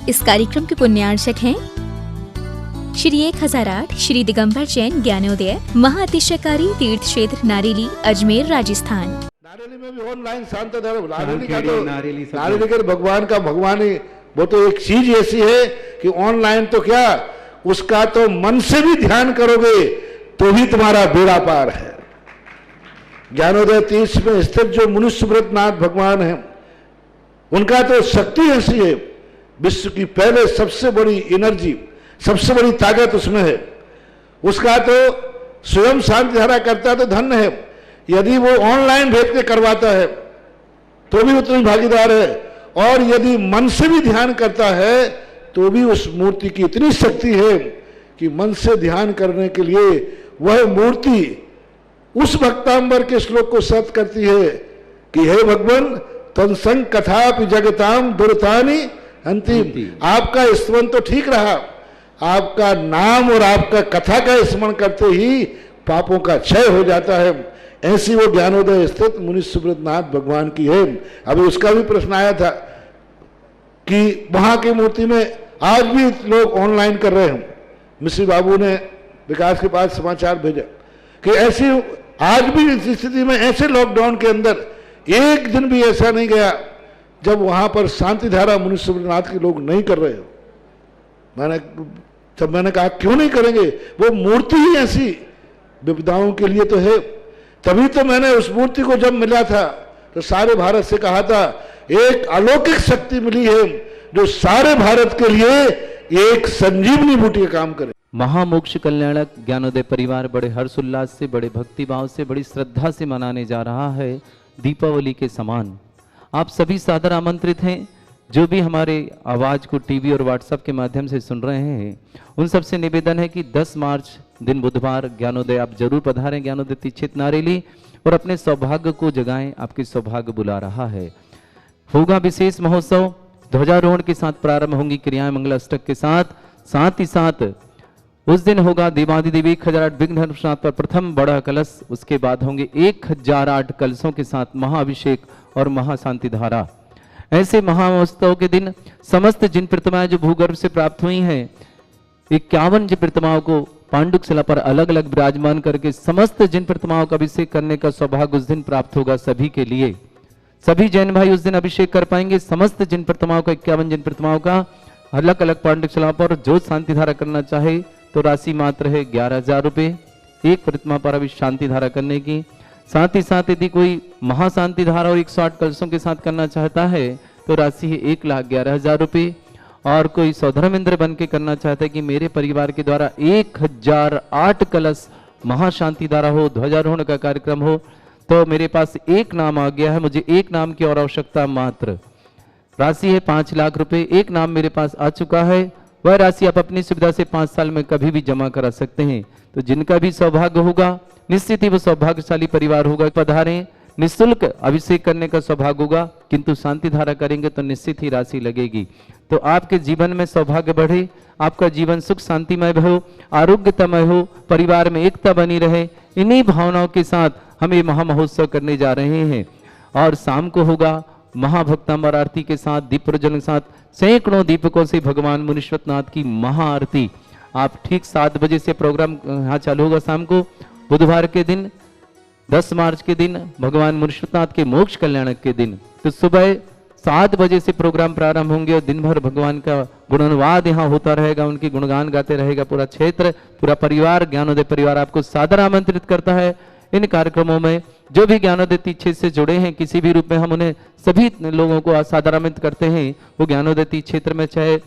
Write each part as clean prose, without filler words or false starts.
इस कार्यक्रम के पुण्यार्चक हैं श्री 1008 श्री दिगंबर जैन ज्ञानोदय महाअतिशयकारी तीर्थ क्षेत्र नारेली अजमेर राजस्थान। नारेली में भी ऑनलाइन शांत धर्म नारेली का भगवान का भगवान ही वो तो एक चीज ऐसी है कि ऑनलाइन तो क्या उसका तो मन से भी ध्यान करोगे तो भी तुम्हारा बेड़ा पार है। ज्ञानोदय तीर्थ में स्थित जो मुनि सुब्रतनाथ भगवान है उनका तो शक्ति ऐसी है, विश्व की पहले सबसे बड़ी एनर्जी सबसे बड़ी ताकत उसमें है। उसका तो स्वयं शांति धारा करता तो धन्य है, यदि वो ऑनलाइन भेज के करवाता है तो भी उतनी भागीदार है, और यदि मन से भी ध्यान करता है तो भी उस मूर्ति की इतनी शक्ति है कि मन से ध्यान करने के लिए वह मूर्ति उस भक्तांबर के श्लोक को सत्य करती है कि हे भगवान तत्संग कथापि जगताम दुर्तानि अंतिम। आपका स्मरण तो ठीक रहा, आपका नाम और आपका कथा का स्मरण करते ही पापों का क्षय हो जाता है। ऐसी वो ज्ञानोदय स्थित मुनि सुब्रतनाथ भगवान की है। अभी उसका भी प्रश्न आया था कि वहां की मूर्ति में आज भी लोग ऑनलाइन कर रहे हैं। मिश्री बाबू ने विकास के पास समाचार भेजा कि ऐसी आज भी इस स्थिति में ऐसे लॉकडाउन के अंदर एक दिन भी ऐसा नहीं गया जब वहां पर शांति धारा मुनि सुब्रतनाथ के लोग नहीं कर रहे हो। मैंने कहा क्यों नहीं करेंगे, वो मूर्ति ही ऐसी विपदाओं के लिए तो है। तभी तो मैंने उस मूर्ति को जब मिला था तो सारे भारत से कहा था एक अलौकिक शक्ति मिली है जो सारे भारत के लिए एक संजीवनी बूटी का काम करे। महामोक्ष कल्याणक ज्ञानोदय परिवार बड़े हर्षोल्लास से, बड़े भक्तिभाव से, बड़ी श्रद्धा से मनाने जा रहा है दीपावली के समान। आप सभी सादर आमंत्रित हैं। जो भी हमारे आवाज को टीवी और व्हाट्सएप के माध्यम से सुन रहे हैं उन सबसे निवेदन है कि 10 मार्च दिन बुधवार ज्ञानोदय आप जरूर पधारें ज्ञानोदय तीर्थ क्षेत्र नारेली और अपने सौभाग्य को जगाएं। आपके सौभाग्य बुला रहा है। होगा विशेष महोत्सव, ध्वजारोहण के साथ प्रारंभ होंगी क्रियाएं मंगलाष्टक के साथ ही साथ उस दिन होगा देवाधिदेव 1008 विघ्न हरनाथ पर प्रथम बड़ा कलश। उसके बाद होंगे 1008 कलशों के साथ महाअभिषेक और महाशांति धारा। ऐसे महामहोत्सव के दिन समस्त जिन प्रतिमाएं जो भूगर्भ से प्राप्त हुई हैं 51 जिन प्रतिमाओं को पांडुक शिला पर अलग अलग विराजमान करके समस्त जिन प्रतिमाओं का अभिषेक करने का सौभाग्य उस दिन प्राप्त होगा सभी के लिए। सभी जैन भाई उस दिन अभिषेक कर पाएंगे। समस्त जिन प्रतिमाओं का 51 जिन प्रतिमाओं का अलग अलग पांडुक शिला पर जो शांति धारा करना चाहे तो राशि मात्र है 11,000 रुपये एक प्रतिमा पर अभी शांति धारा करने की। साथ ही साथ यदि कोई महाशांति धारा और 108 कलशों के साथ करना चाहता है तो राशि है 1,11,000 रुपये। और कोई सौधर्मेंद्र बन के करना चाहता है कि मेरे परिवार के द्वारा 1008 कलश महाशांति धारा हो, ध्वजारोहण का कार्यक्रम हो, तो मेरे पास एक नाम आ गया है, मुझे एक नाम की और आवश्यकता मात्र। राशि है 5 लाख रुपए। एक नाम मेरे पास आ चुका है, वह राशि आप अपनी सुविधा से 5 साल में कभी भी जमा करा सकते हैं। तो जिनका भी सौभाग्य होगा निश्चित ही वो सौभाग्यशाली परिवार होगा। पधारें, निःशुल्क अभिषेक करने का सौभाग्य होगा, किंतु शांति धारा करेंगे तो निश्चित ही राशि लगेगी। तो आपके जीवन में सौभाग्य बढ़े, आपका जीवन सुख शांतिमय हो, आरोग्यमय हो, परिवार में एकता बनी रहे, इन्हीं भावनाओं के साथ हम ये महामहोत्सव करने जा रहे हैं। और शाम को होगा महाभक्तांबर आरती के साथ, दीप प्रज्वलन के साथ, सैकड़ों दीपकों से भगवान मुनि सुब्रतनाथ की महाआरती। आप ठीक 7 बजे से प्रोग्राम यहाँ चालू होगा शाम को, बुधवार के दिन 10 मार्च के दिन, भगवान मुनि सुब्रतनाथ के मोक्ष कल्याणक के दिन। तो सुबह 7 बजे से प्रोग्राम प्रारंभ होंगे और दिन भर भगवान का गुणानुवाद यहाँ होता रहेगा, उनकी गुणगान गाते रहेगा पूरा क्षेत्र, पूरा परिवार। ज्ञानोदय परिवार आपको सादर आमंत्रित करता है इन कार्यक्रमों में। जो भी ज्ञानोदय तीर्थ क्षेत्र से जुड़े हैं किसी भी रूप में, हम उन्हें सभी लोगों को सादर आमंत्रित करते हैं। वो ज्ञानोदय तीर्थ क्षेत्र में चाहे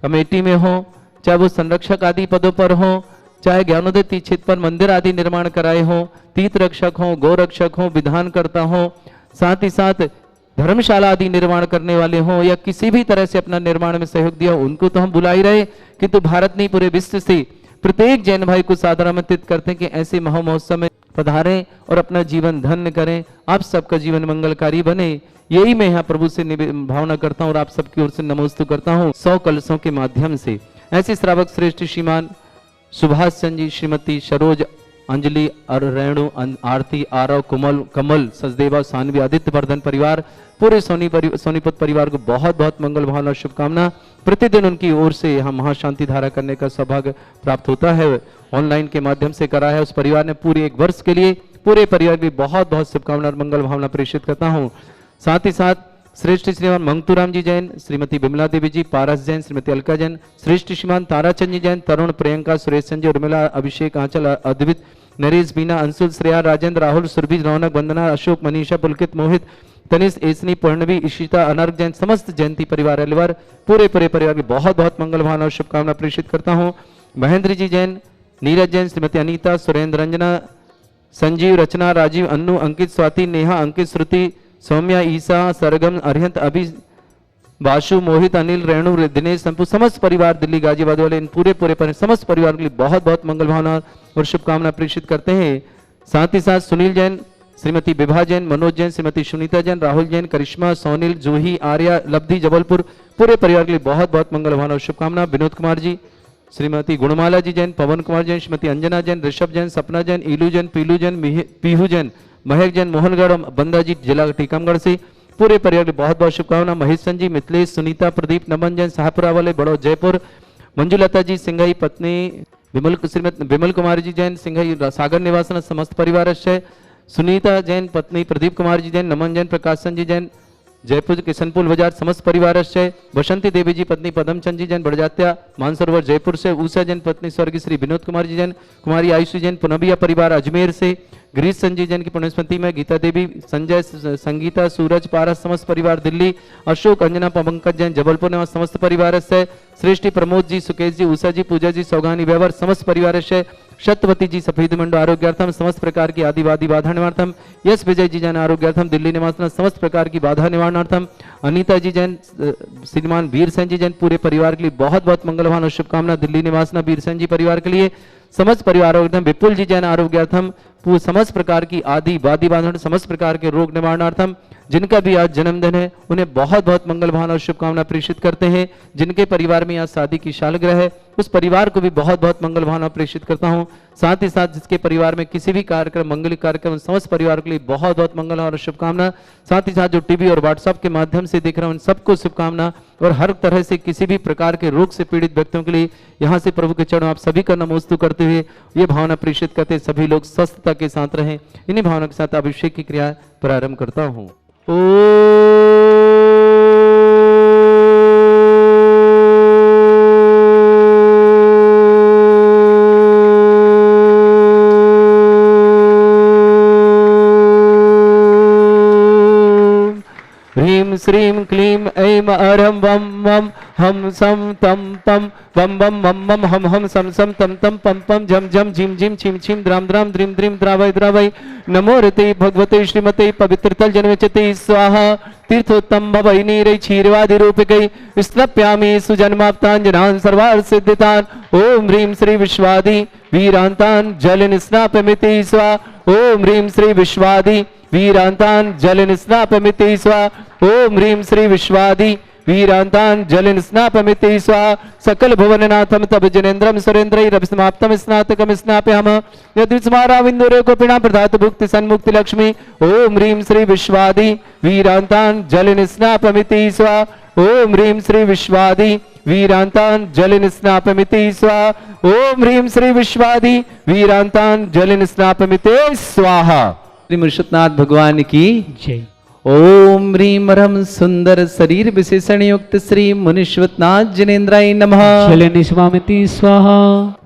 कमेटी में हो, चाहे वो संरक्षक आदि पदों पर हो, चाहे ज्ञानोदय तीर्थ क्षेत्र पर मंदिर आदि निर्माण कराए हो, तीर्थ रक्षक हो, गौ रक्षक हो, विधानकर्ता हो, साथ ही साथ धर्मशाला आदि निर्माण करने वाले हो, या किसी भी तरह से अपना निर्माण में सहयोग दिया, उनको तो हम बुला ही रहे, किंतु भारत नहीं पूरे विश्व से प्रत्येक जैन भाई को सादर आमंत्रित करते हैं कि ऐसे महामहोत्सव में पधारें और अपना जीवन धन्य करें, आप सबका जीवन मंगलकारी बने। यही मैं यहाँ प्रभु से भावना करता हूँ और आप सबकी ओर से नमोस्तु करता हूँ 100 कलशों के माध्यम से। ऐसे श्रावक श्रेष्ठ श्रीमान सुभाष चंद्र जी, श्रीमती सरोज अंजलि रेणु आरती आरव कमल सचदेवा सानवी आदित्य वर्धन परिवार पूरे सोनीपत परिवार को बहुत बहुत मंगल भावना और शुभकामना। प्रतिदिन उनकी ओर से यहाँ महाशांति धारा करने का सौभाग्य प्राप्त होता है, ऑनलाइन के माध्यम से करा है। उस परिवार ने पूरे 1 वर्ष के लिए पूरे परिवार की बहुत बहुत शुभकामना और मंगल भावना प्रेषित करता हूँ। साथ ही साथ श्रेष्ठ श्रीमान मंगतूराम जी जैन, श्रीमती विमला देवी जी, पारस जैन, श्रीमती अलका जैन, श्रेष्ठ श्रीमान ताराचंद जी जैन, तरुण, प्रियंका, सुरेश संजय, उर्मिला, अभिषेक, आंचल, अद्वित, नरेश, बीना, अंशुल, श्रेया, राजेंद्र, राहुल, सुरभि, रौनक, वंदना, अशोक, मनीषा, पुलकित, मोहित, तनिष, एसनी, पूर्णवी, इशिता, अनर्घ जैन, समस्त जयंती परिवार अलवर पूरे परिवार की बहुत बहुत मंगल भावना और शुभकामना प्रेषित करता हूँ। महेंद्र जी जैन, नीरज जैन, श्रीमती अनीता, सुरेंद्र, रंजना, संजीव, रचना, राजीव, अन्नू, अंकित, स्वाति, नेहा, अंकित, श्रुति, सौम्या, ईसा, सरगम, अरिहंत, अभि, बाशु, मोहित, अनिल, रेणु, दिनेश, संपू, समस्त परिवार दिल्ली गाजियाबाद वाले इन पूरे समस्त परिवार के लिए बहुत बहुत मंगल भावना और शुभकामना प्रेषित करते हैं। साथ ही साथ सुनील जैन, श्रीमती विभा जैन, मनोज जैन, श्रीमती सुनीता जैन, राहुल जैन, करिश्मा, सोनिल, जूही, आर्या, लब्धि, जबलपुर पूरे परिवार के लिए बहुत बहुत मंगल भावना और शुभकामना। विनोद कुमार जी, श्रीमती गुणमाला जी जैन, पवन कुमार जैन, श्रीमती अंजना जैन, ऋषभ जैन, सपना जैन, ईलू जैन, पीलू जैन, पीहू जैन, महक जैन, मोहनगढ़, बंदा जी, जिला टीकमगढ़ से पूरे परिवार की बहुत बहुत शुभकामना। महेश जी, मिथिलेश, सुनीता, प्रदीप, नमन जैन, शाहपुरा वाले, बड़ो, जयपुर, मंजुलता जी, सिंघई पत्नी, विमल कुमार जी जैन, सिंघई सागर निवासन समस्त परिवार, सुनीता जैन पत्नी, प्रदीप कुमार जी जैन, नमन जैन, प्रकाशन जी जैन, जयपुर किशनपुर बाजार समस्त परिवार, बसंती देवी जी पत्नी, पदमचंद जी जैन, बड़जात्या, मानसरोवर जयपुर से, उषा जैन पत्नी, स्वर्गीय श्री विनोद कुमार जी जैन, कुमारी आयुषी जैन, पुनबिया परिवार अजमेर से, गिरीश संजय जैन की पुण्यस्मृति में, गीता देवी, संजय, संगीता, सूरज, पारस समस्त परिवार दिल्ली, अशोक, अंजना, पंकज जैन, जबलपुर निवास समस्त परिवार से, श्रेष्ठी, प्रमोद जी, सुकेश जी, उषा जी, पूजा जी, सौगानी व्यवहार समस्त परिवार से, शतवती जी, सफेद मंडो आरोग्यार्थम समस्त प्रकार की आदिवादी बाधा निवारणार्थम, यश विजय जी जैन आरोग्यार्थम दिल्ली निवास समस्त प्रकार की बाधा निवारणार्थम, अनीता जी जैन, श्रीमान वीर सेन जी जैन पूरे परिवार के लिए बहुत बहुत मंगलवान और शुभकामना। दिल्ली निवास वीर सेन जी परिवार के लिए समस्त परिवार आरोग्यार्थम, विपुल जी जैन आरोग्यार्थम समस्त प्रकार की आदि वादी बाधा समस्त प्रकार के रोग निवारणार्थम, जिनका भी आज जन्मदिन है उन्हें बहुत बहुत मंगल भावना और शुभकामना प्रेषित करते हैं। जिनके परिवार में आज शादी की सालगिरह है उस परिवार को भी बहुत बहुत मंगल भावना प्रेषित करता हूं। साथ ही साथ जिसके परिवार में किसी भी कार्यक्रम मंगलिक कार्यक्रम समस्त परिवार के लिए बहुत बहुत मंगल और शुभकामना। साथ ही साथ जो टीवी और व्हाट्सएप के माध्यम से देख रहे हैं उन सबको शुभकामना और हर तरह से किसी भी प्रकार के रोग से पीड़ित व्यक्तियों के लिए यहाँ से प्रभु के चरणों आप सभी का नमोस्तु करते हुए ये भावना प्रेषित करते सभी लोग स्वस्थता के साथ रहें। इन्हीं भावना के साथ अभिषेक की क्रिया प्रारंभ करता हूँ। ह्रीं श्रीं क्लीं ऐं अरं वं वं हम सम तम पम वम वम मम मम हम हम सम सम तम तम पम पम झम झम झिम झिम छिम छिम द्राम द्राम द्रीम द्रीम द्रावय द्रावय नमो रते भगवते श्रीमते पवित्रतल जन्मचते स्वाहा तीर्थोत्तम भवै नीरै क्षीरवादि रूपिकै स्नप्यामि सुजन्माप्ताञ्जनान् सर्वार्थ सिद्धितान् ओम ह्रीं श्री विश्वादि वीरान्तान् जल स्नापमिति स्वा ओम ह्रीं श्री विश्वादि वीरान्तान् जल स्नापमिति स्वा ओम ह्रीं श्री विश्वादि वीरान्तान् जल स्नापमिति स्वा सकल भुवननाथम तब जनेन्द्रम सुरेन्द्रैरभिसमाप्तम स्नातकम स्नापयामः यद्विस्माराविन्दुरे कोपिणा प्रदात भुक्ति सन्मुक्ति लक्ष्मी ओम ह्रीं श्री विश्वादि वीरान्तान् जल स्नापमिति स्वा ओम ह्रीं श्री विश्वादि वीरान्तान् जल स्नापमिति स्वा ओम ह्रीं श्री विश्वादि वीरान्तान् जल स्नापमिति स्वाहा। श्री मुर्शिदनाथ भगवान की जय। ओम ह्रीं रम सुंदर शरीर विशेषण युक्त श्री मुनीश्वरनाथ जनेन्द्राय नमः जल निस्वामिति स्वाहा।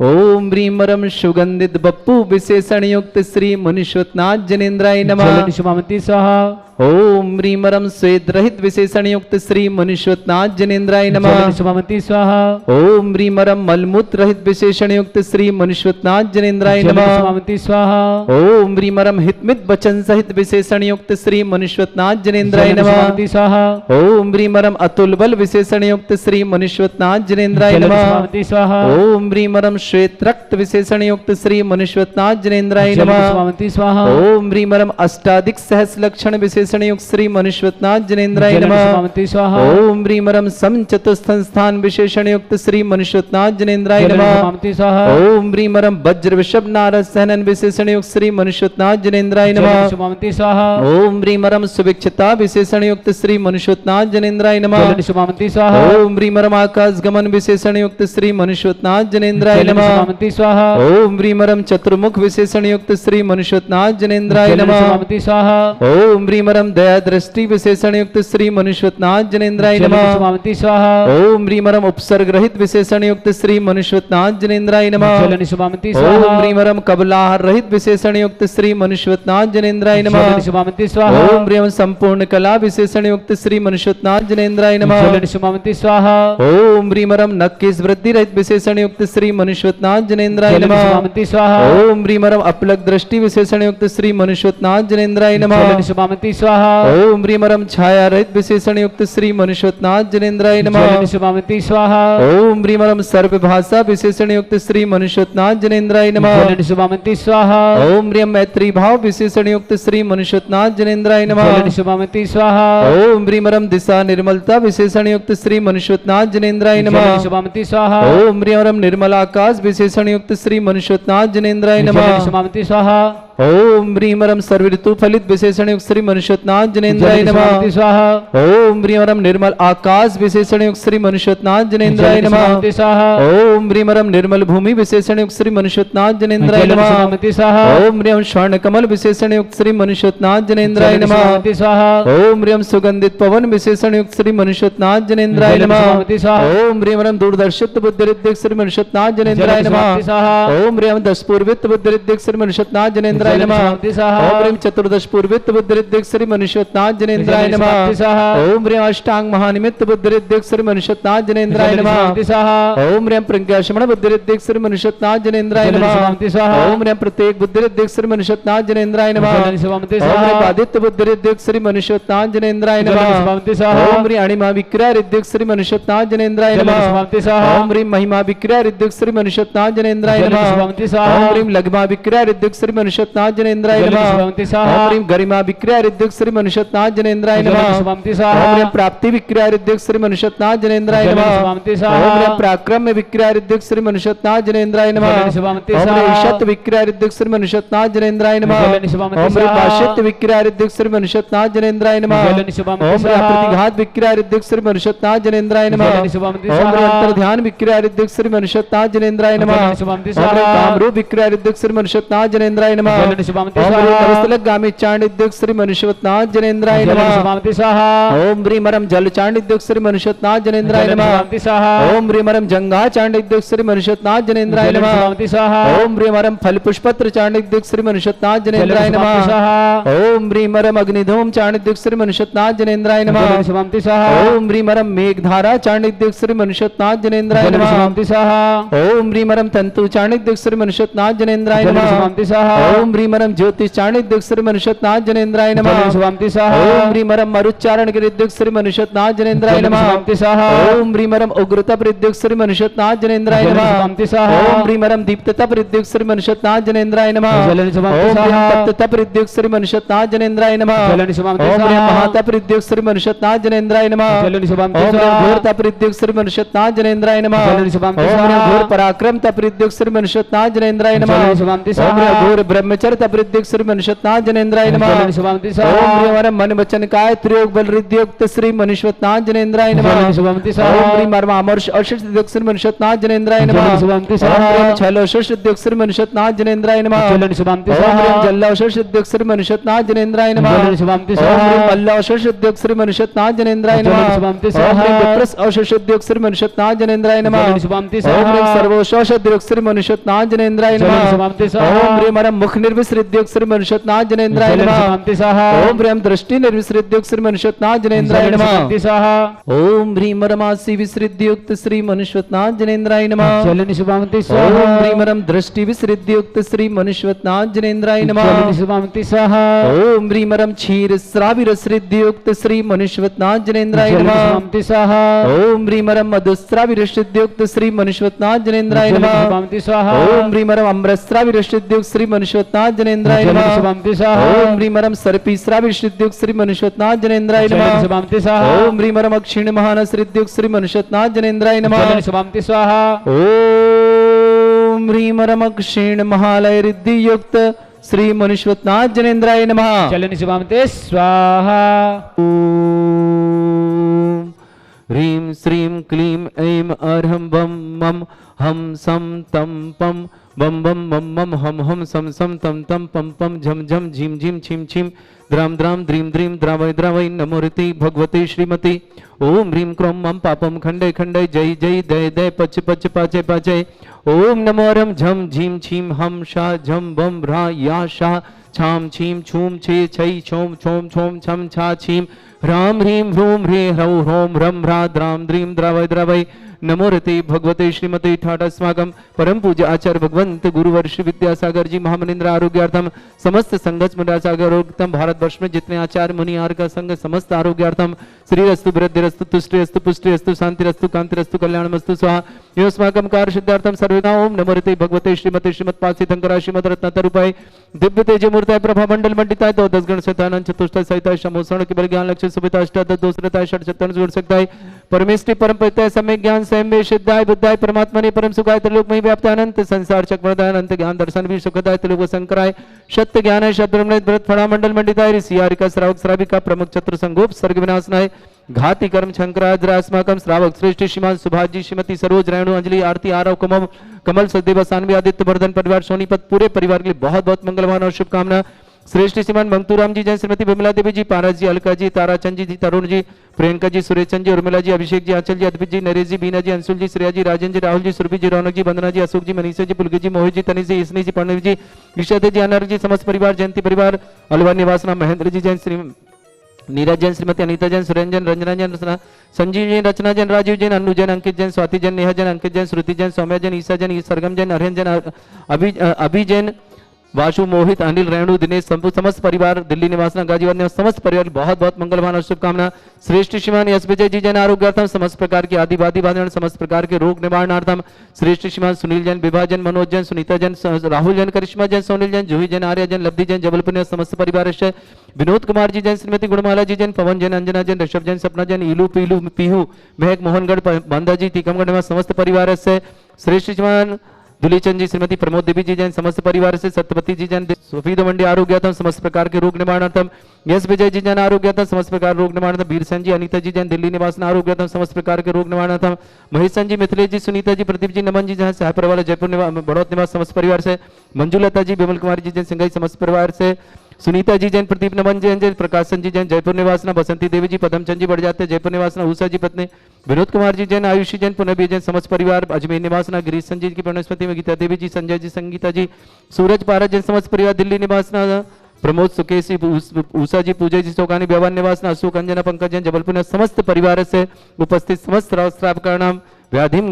ओम ह्रीं रम सुगंधित बप्पू विशेषण युक्त श्री मुनीश्वरनाथ जनेन्द्राय नमः जल निस्वामिति स्वाहा। ओम ह्रीं रम स्वेद रहित विशेषण युक्त श्री मुनीश्वरनाथ जनेन्द्राय नमः जल निस्वामिति स्वाहा। ओम ह्रीं रम मलमूत्र रहित विशेषण युक्त श्री मुनीश्वरनाथ जनेन्द्राय जल नमः निस्वामिति स्वाहा। ओम ह्रीं रम हितमित वचन सहित विशेषण युक्त श्री मुनीश्वरनाथ मनुष्यनाथ जनेन्द्राय जलन नमः। स्वामिति स्वाहा ओम ह्रीमरम अतुल बल विशेषण युक्त श्री मनुष्यनाथ जनेन्द्राय जलन नमः। स्वामिति स्वाहा ओम ह्रीमरम श्वेत रक्त विशेषण युक्त श्री मनुष्यनाथ जनेन्द्राय जलन नमः। स्वामिति स्वाहा ओम ह्रीमरम अष्टाधिक सहस लक्षण विशेषण युक्त श्री मनुष्यनाथ जनेन्द्राय जलन नमः। स्वामिति स्वाहा ओम ह्रीमरम सम चतुस्थन स्थान विशेषण युक्त श्री मनुष्यनाथ जनेन्द्राय जलन नमः। स्वामिति स्वाहा ओम ह्रीमरम वज्र विषभ नारद सहनन विशेषण युक्त श्री मनुष्यनाथ जनेन्द्राय जलन नमः। स्वामिति स्वाहा ओम ह्रीमरम सुभिक्षता विशेषण युक्त श्री मनुष्यनाथ जनेन्द्राय नमः। जलन स्वामिति स्वाहा ओम ह्रीमरम आकाश गमन विशेषण युक्त श्री मनुष्यनाथ जनेन्द्राय जलन नमः। स्वामिति स्वाहा ओम ह्रीमरम चतुर्मुख विशेषण युक्त श्री मनुष्यनाथ जनेन्द्राय जलन नमः। स्वामिति स्वाहा ओम ह्रीमरम दया दृष्टि विशेषण युक्त श्री मनुष्यनाथ जनेन्द्राय जलन नमः। स्वामिति स्वाहा ओम ह्रीमरम उपसर्ग रहित विशेषण युक्त श्री मनुष्यनाथ जनेन्द्राय नमः। जलन स्वामिति ओम स्वाहा ह्रीमरम कबलाहार रहित विशेषण युक्त श्री मनुष्यनाथ जनेन्द्राय नमः। जलन स्वामिति स्वाहा ओम ह्रीम संपूर्ण कला विशेषण युक्त श्री मनुष्यनाथ जनेन्द्राय नमः। जलन स्वामिति स्वाहा ओम ह्रीमरम नक्केश वृद्धि रहित विशेषण युक्त श्री मनुष्यनाथ जनेन्द्राय जलन नमः। स्वामिति स्वाहा ओम ह्रीमरम अपलक दृष्टि विशेषण युक्त श्री मनुष्यनाथ जनेन्द्राय नमः। जलन स्वामिति स्वाहा ओम ह्रीमरम छाया रहित विशेषण युक्त श्री मनुष्यनाथ जनेन्द्राय नमः। जलन स्वामिति स्वाहा ओम ह्रीमरम सर्वभाषा विशेषण युक्त श्री मनुष्यनाथ जनेन्द्राय नमः। जलन स्वामिति स्वाहा ओम ह्रीम मैत्री भाव विशेषण युक्त श्री मनुष्यनाथ जनेन्द्राय नमः। जलन स्वामिति स्वाहा ओम ह्रीमरम दिशा निर्मलता विशेषण युक्त श्री मनुष्यनाथ जनेन्द्राय जलन नमः। स्वामिति स्वाहा ओम ह्रीमरम निर्मल आकाश विशेषण युक्त श्री मनुष्यनाथ जनेन्द्राय जलन नमः। स्वामिति स्वाहा ओम ह्रीमरम सर्वऋतु फलित विशेषण युक्त श्री मनुष्यनाथ जनेन्द्राय जलन नमः। स्वामिति स्वाहा ओम ह्रीमरम निर्मल आकाश विशेषण युक्त श्री मनुष्यनाथ जनेन्द्राय जलन नमः। स्वामिति स्वाहा ओम ह्रीमरम निर्मल भूमि विशेषण युक्त श्री मनुष्यनाथ जनेन्द्राय जलन नमः। स्वामिति स्वाहा ओम ह्रीम स्वर्ण कमल विशेषण युक्त श्री मनुष्यनाथ जनेन्द्राय जलन नमः। स्वामिति स्वाहा ओम ह्रीम सुगंधित पवन विशेषण युक्त श्री मनुष्यनाथ जनेन्द्राय जलन नमः। स्वामिति स्वाहा ओम ह्रीमरम दूरदर्शित बुद्धिरिद्धिक श्री मनुष्यनाथ जनेन्द्राय जलन नमः। स्वामिति स्वाहा ओम ह्रीम दश पूर्वित बुद्धिरिद्धिक श्री मनुष्यनाथ जनेन्द्राय जलन नमः। स्वामिति स्वाहा ओम ह्रीम चतुर्दश पूर्वित बुद्धिरिद्धिक श्री मनुष्यनाथ जनेन्द्राय जलन नमः। स्वामिति स्वाहा ओम ह्रीम अष्टांग महानिमित्त बुद्धिरिद्धिक श्री मनुष्यनाथ जनेन्द्राय जलन नमः। स्वामिति स्वाहा ओम ह्रीम प्रज्ञाशमन बुद्धिरिद्धिक श्री मनुष्यनाथ जनेन्द्राय जलन नमः। स्वामिति स्वाहा ओम ह्रीम प्रत्येक बुद्धिरिद्धिक श्री मनुष्यनाथ जनेन्द्राय नमः। जलन स्वामिति ओम स्वाहा ह्रीम आदित्य बुद्धिरिद्धिक श्री मनुष्यनाथ जनेन्द्राय जलन नमः। स्वामिति स्वाहा ओम ह्रीम अणिमा विक्रिया रिद्धिक श्री मनुष्यनाथ जनेन्द्राय जलन नमः। स्वामिति स्वाहा ओम ह्रीम महिमा विक्रिया रिद्धिक श्री मनुष्यनाथ जनेन्द्राय जलन नमः। स्वामिति स्वाहा ओम ह्रीम लघ्मा विक्रिया रिद्धिक श्री मनुष्यनाथ जनेन्द्राय जलन नमः। स्वामिति स्वाहा ओम ह्रीम गरिमा विक्रिया रिद्धिक श्री मनुष्यनाथ जनेन्द्राय जलन नमः। स्वामिति स्वाहा ओम ह्रीम प्राप्ति विक्रिया रिद्धिक श्री मनुष्यनाथ जनेन्द्राय जलन नमः। स्वामिति ओम स्वाहा ह्रीम पराक्रम में विक्रिया रिद्धिक श्री मनुष्यनाथ जनेन्द्राय नमः। जलन स्वामिति ओम ह्रीम स्वाहा ईशत विक्रिया रिद्धिक श्री मनुष्यनाथ जनेन्द्राय नमः। जलन स्वामिति ओम ह्रीम स्वाहा पाशित विक्रिया रिद्धिक श्री मनुष्यनाथ जनेन्द्राय नमः। जलन स्वामिति ओम ह्रीम स्वाहा प्रतिघात विक्रिया रिद्धिक श्री मनुष्यनाथ जनेन्द्राय नमः। जलन स्वामिति ओम ह्रीम स्वाहा अंतर्ध्यान विक्रिया रिद्धिक श्री मनुष्यनाथ जनेन्द्राय नमः। जलन स्वामिति ओम ह्रीम स्वाहा कामरूप विक्रिया रिद्धिक श्री मनुष्यनाथ जनेन्द्राय नमः। जलन स्वामिति ओम ह्रीम स्वाहा नवस्तलक गामी चांडिद्युक श्री मनुष्यनाथ जनेन्द्राय जलन नमः। स्वामिति स्वाहा ओम ह्रीमरम जल चांडिद्युक श्री मनुष्यनाथ जनेन्द्राय जलन नमः। स्वामिति स्वाहा ओम ह्रीमरम जंगा चांडिद्युक श्री मनुष्यनाथ जनेन्द्राय जलन नमः। स्वामिति स्वाहा ओम ह्रीमरम फल पुष्पत्र चांडिद्युक श्री मनुष्यनाथ जनेन्द्राय जलन स्वामिति नमः। स्वाहा ओम ह्रीमरम अग्निधूम चांडिद्युक श्री मनुष्यनाथ जनेन्द्राय नमः। जलन स्वामिति स्वाहा ओम ह्रीमरम मेघधारा चांडिद्युक श्री मनुष्यनाथ जनेन्द्राय जलन नमः। स्वामिति स्वाहा ओम ह्रीमरम तंतु चांडिद्युक श्री मनुष्यनाथ जनेन्द्राय जलन नमः। स्वामिति स्वाहा ओम ह्रीमरम ज्योतिष चांडिद्युक श्री मनुष्यनाथ जनेन्द्राय नमः। जलन स्वामिति स्वाहा ओम ह्रीमरम मरुच्चारण गिरिद्युक श्री मनुष्यनाथ जनेन्द्राय जलन नमः। स्वामिति स्वाहा ओम ह्रीमरम उग्रतप रिद्युक श्री मनुष्यनाथ जनेन्द्राय जलन नमः। स्वामिति स्वाहा ओम ह्रीमरम दीप्ततप रिद्युक श्री मनुष्यनाथ जनेन्द्राय नमः। जलन स्वामिति ओम स्वाहा ह्रीम तप्ततप रिद्युक श्री मनुष्यनाथ जनेन्द्राय नमः। जलन स्वामिति ओम ह्रीम स्वाहा महातप रिद्युक श्री मनुष्यनाथ जनेन्द्राय नमः। जलन स्वामिति ओम ह्रीम स्वाहा घोर तप रिद्युक श्री मनुष्यनाथ जनेन्द्राय नमः। जलन स्वामिति ओम ह्रीम स्वाहा घोर पराक्रम तप रिद्युक श्री मनुष्यनाथ जनेन्द्राय नमः। जलन स्वामिति ओम ह्रीम स्वाहा घोर ब्रह्मचर्य तप रिद्युक श्री मनुष्यनाथ जनेन्द्राय नमः। जलन स्वामिति ओम स्वाहा ह्रीम मन वचन काय त्रियोग बल रिद्युक्त श्री मनुष्यनाथ जनेन्द्राय नमः। जलन स्वामिति ओम स्वाहा ह्रीम अमर्ष अशिष रिद्युक श्री मनुष्यनाथ जनेन्द्राय नमः। जलन स्वामिति ओम स्वाहा ह्रीम छलोशिष रिद्युक श्री मनुष्यनाथ जनेन्द्राय नमः। जलन स्वामिति ओम स्वाहा ह्रीम जल्लोशिष रिद्युक श्री मनुष्यनाथ जनेन्द्राय नमः। जलन स्वामिति ओम स्वाहा ह्रीम मल्लोशिष रिद्युक श्री मनुष्यनाथ जनेन्द्राय जलन नमः। स्वामिति ओम स्वाहा ह्रीम विप्रस अवशिष रिद्युक श्री मनुष्यनाथ जनेन्द्राय नमः। जलन स्वामिति ओम ह्रीम स्वाहा सर्वोशोष रिद्युक श्री मनुष्यनाथ जनेन्द्राय जलन नमः। स्वामिति स्वाहा ओम ह्रीम मुख निर्विसृद्योग श्री मनुष्यनाथ जनेन्द्राय नमः। ओम ह्रीं दृष्टि निर्विसृद्योग श्री मनुष्यनाथ जनेन्द्राय नमः। ओम ह्रीं रमासी विसृद्युक्त श्री मनुष्यनाथ जनेन्द्राय नमः। ओम ह्रीं दृष्टि विसृद्युक्त श्री मनुष्यनाथ जनेन्द्राय नमः। ओम ह्रीं क्षीर श्राविरसृद्युक्त श्री मनुष्यनाथ जनेन्द्राय नमः। ओम ह्रीं मधुस्राविरसृद्युक्त श्री मनुष्यनाथ जनेन्द्राय नमः। ओम ह्रीं अमृतस्राविरसृद्युक्त श्री मनुष्यनाथ जनेन्द्राय नमः। ओम ह्रीं सर्पीस्राविरसृद्युक्त श्री मनुष्यनाथ जनेन्द्राय नमः। ओम ह्रीं अक्षीण महानसृद्युक्त श्री मनुष्यनाथ जनेन्द्राय नमः। ओम ह्रीं अक्षीण महालय रिद्धि युक्त श्री मनुष्यनाथ जनेन्द्राय नमः। चलन शिवामते स्वाहा। ओम ह्रीं श्रीं क्लीं ऐं अर्हं बम मम हम सम तम पम बम बम मम मम हम हम सम सम तम तम पम पम झम झम झीम झीम छिम छिम द्राम द्राम द्रीम द्रीम द्रावय द्रावय नमोरति भगवते श्रीमती। ओम ह्रीं क्रोम मम पापम खंडय खंडय जय जय दय दय पच पच पाचय पाचय। ओम नमो रम झम झीम छीम हम शा झम बम भ्रा या शा छाम छीम छूम छे छई छोम छोम छोम छम छा छीम ह्राम ह्रीं ह्रूं ह्रे ह्रौ ह्रोम ह्रम ह्रा द्राम द्रीम द्रावय द्रावय नमोरते भगवते श्रीमते ठाटा स्वागम। परम पूज्य आचार्य भगवंत गुरुवर्ष विद्यासागर जी महामनिंद्र आरोग्यार्थम समस्त संगत मुरासागरोक्तम भारतवर्ष में जितने आचार्य मुनियार का संग समस्त आरोग्यार्थम श्रीरस्तु वृद्धिरस्तु तुष्टिरस्तु पुष्टिरस्तु शांतिरस्तु कांतिरस्तु कल्याणमस्तु स्वाहा। योस्माकं कार्य सिद्धार्थम सर्वदा ओम नमोरते भगवते श्रीमते श्रीमत्पाद सिद्धंकरा श्रीमद रत्नातरूपाय दिव्य तेज मूर्ताय प्रभा मंडल मंडिताय तो 10 गण शतानंद चतुष्टय सहिताय शमोषण केवल ज्ञान लक्ष्य सुविता अष्टादश दोषरताय षट चतुर्न जोड़ सकताय परमेष्टि परम पिताय सम्यक ज्ञान स्वयं में सिद्धाय बुद्धाय परमात्मा ने परम सुखाय त्रिलोक में व्याप्त अनंत संसार चक्रवर्ताय अनंत ज्ञान दर्शन भी सुखदाय त्रिलोक शंकराय सत्य ज्ञान है शब्द व्रत फड़ा मंडल मंडिताय ऋषियारिका श्रावक श्राविका प्रमुख चतुर संगोप सर्ग विनाशनाय घाति कर्म शंकराद्रास्माकम श्रावक श्रेष्ठ श्रीमान सुभाजी श्रीमती सरोज रेणु अंजलि आरती आरव कुमम कमल सदेव सानवी आदित्य वर्धन परिवार सोनीपत पूरे परिवार के लिए बहुत बहुत मंगलवान और शुभकामना। श्रेष्ठ श्रीमान मंगतूराम जी जैन श्रीमती विमला देवी जी पारस जी अलका जी ताराचंद जी तरुण जी प्रियंका जी सुरेशचंद जी उर्मिला जी अभिषेक जी आंचल जी अद्वित जी नरेश जी बीना जी अंशुल जी श्रेया जी राजेंद्र जी राहुल जी सुरभि जी रौनक जी वंदना जी अशोक जी मनीषा जी पुलगी जी मोहित जी तनिष जी इसनी जी प्रणव जी ईशा जी अनर जी समस्त परिवार जयंती परिवार अलवा निवासना महेंद्र जी जैन श्री नीरज जैन श्रीमती अनीता जैन सुरेंजन रंजना जैन संजीव जैन रचना जैन राजीव जैन अनु जैन अंकित जैन स्वाति जैन नेहा जैन अंकित जैन श्रुति जैन सौम्या जैन ईसा जैन सरगम जैन अरहन जैन अभि जैन वासु मोहित अनिल रेणु दिनेश समस्त परिवार दिल्ली निवासना गाजीवाद निवास समस्त परिवार बहुत बहुत मंगलवान और शुभकामना। श्रेष्ठ श्रीमान यश विजय जी जैन आरोग्यार्थम समस्त प्रकार की आदिवादी बाधित समस्त प्रकार के रोग निवारणार्थम श्रेष्ठ श्रीमान सुनील जैन विभा जैन मनोज जैन सुनीता जैन राहुल जैन करिश्मा जैन सोनिल जैन जूही जैन आर्य जैन लब्धि जैन जबलपुर समस्त परिवार विनोद कुमार जी जैन श्रीमती गुणमाला जी जैन पवन जैन अंजना जैन ऋषभ जैन सपना जैन इलू पीलू पीहू महक मोहनगढ़ बांदा जी टीकमगढ़ निवास समस्त परिवार से श्रेष्ठ श्रीमान दुलीचंद जी श्रीमती प्रमोद देवी जी जैन समस्त परिवार से सत्यवती जी जैन सुफीद मंडी आरोग्यार्थम समस्त प्रकार के रोग निवारणार्थम यश विजय जी जैन आरोग्यार्थम समस्त प्रकार रोग निवारणार्थम बीरसन जी अनीता जी जैन दिल्ली निवासन आरोग्यार्थम समस्त प्रकार के रोग निवारणार्थम महेशन जी मिथिलेश जी सुनीता जी प्रदीप जी नमन जी जहाँ सहायपुर वाला जयपुर बड़ौत निवास समस्त परिवार से मंजुलता जी विमल कुमार जी जैन सिंगाई समस्त परिवार से सुनीता जी जैन प्रदीप नमन जैन जैन प्रकाशन जी जैन जयपुर निवासना बसंती देवी जी पदमचंद जी बढ़ जाते जयपुर निवासना उषा जी पत्नी विनोद कुमार जी जैन आयुषी जैन पुनबी जैन समस्त परिवार अजमेर निवासना गिरीश संजय की वनस्पति में गीता देवी जी संजय जी संगीता जी सूरज पारा जैन समस्त परिवार दिल्ली निवासना प्रमोद सुकेशी उषा जी पूजा जी चौकानी व्यवहार निवासना अशोक अंजना पंकज जैन जबलपुर समस्त परिवार से उपस्थित समस्त श्रावक नाम व्याधिम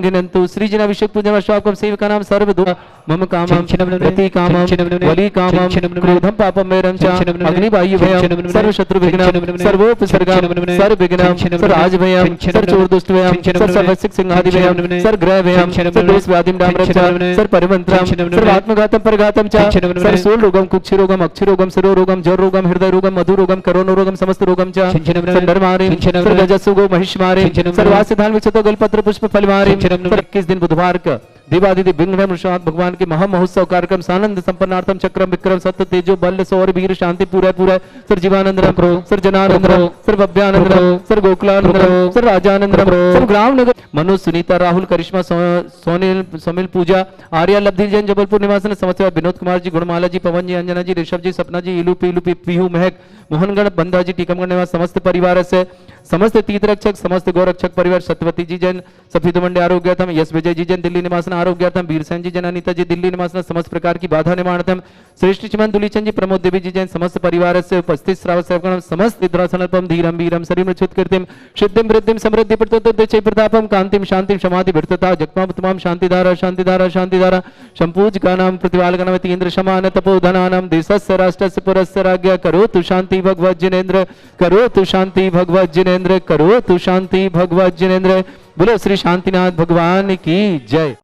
गिनंतु श्री जन अभिषेक पूजन अश्वाकम सेवका नाम सर्व दो मम कामम रति कामम वली कामम क्रोधम पापम मेरम च अग्नि वायु भयम सर्व शत्रु विघ्नम सर्वोपसर्गम सर्व विघ्नम सर्व आज भयम सर्व चोर दुष्ट भयम सर्व सर्वसिक सिंहादि भयम सर्व ग्रह भयम सर्व दोष व्याधिम डामरम च सर्व परिमंत्रम सर्व आत्मघातम परघातम च सर्व सोल रोगम कुक्षि रोगम अक्षि रोगम शिरो रोगम जर रोगम हृदय रोगम मधु रोगम करोनो रोगम समस्त रोगम च सर्व मारे सर्व गजसुगो महिष मारे सर्व धान विचतो गलपत्र पुष्प फल मारे 21 दिन बुधवार का देवादिदेव विघ्न भगवान के महामहोत्सव कार्यक्रम सानंद संपन्नार्थम चक्रम विक्रम सत्य तेजो बल सौर वीर शांति पूरा sir Jeevanandaram sir Jananandaram sir Bhavyanandaram sir Gokulanandaram sir Rajanandaram sir ग्राम नगर मनोज सुनीता राहुल करिश्मा सोनिल पूजा आर्या लब्धि जैन जबलपुर निवासन समस्त विनोद कुमार जी गुणमाला जी पवन जी अंजना जी ऋषभ जी सपना जी इलू पीलू पीहू महक मोहनगढ़ बंदा जी टीकमगढ़ निवास समस्त परिवार से समस्त तीर्थरक्षक समस्त गोरक्षक परिवार सत्यवती जी जैन सफेद मंडे आरोग्यार्थम, यश विजय जी जैन दिल्ली निवासन आरोग्यार्थम, वीरसेन जी जैन अनिता जी दिल्ली निवासन समस्त प्रकार की बाधा निवारणार्थम, श्रेष्ठ चिमन दुलीचंद जी प्रमोद देवी जी जैन समस्त परिवार से उपस्थित श्रावक सेवकगण समस्त निद्रासनल्पम धीरम वीरम शरीरम कीर्तिम सिद्धिम वृद्धिम समृद्धि प्रतोदय प्रतापम कांतिम शांतिम समाधि वृत्तता जगमाम तमाम शांतिधारा शांतिधारा शांतिधारा संपूज गानाम प्रतिवाल गणवती इंद्र समान तपोधनानाम देशस्य राष्ट्रस्य पुरस्य राज्ञा करोतु शांति भगवत जिनेन्द्र, करोतु शांति भगवत जिनेन्द्र, करोतु शांति भगवत जिनेन्द्र। बोलो श्री शांतिनाथ भगवान की जय।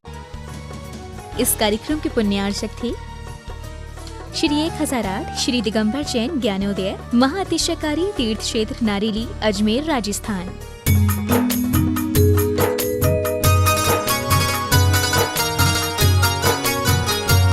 इस कार्यक्रम के पुण्यार्चक थे श्री 1008 श्री दिगंबर जैन ज्ञानोदय महाअतिशयकारी तीर्थ क्षेत्र नारेली अजमेर राजस्थान।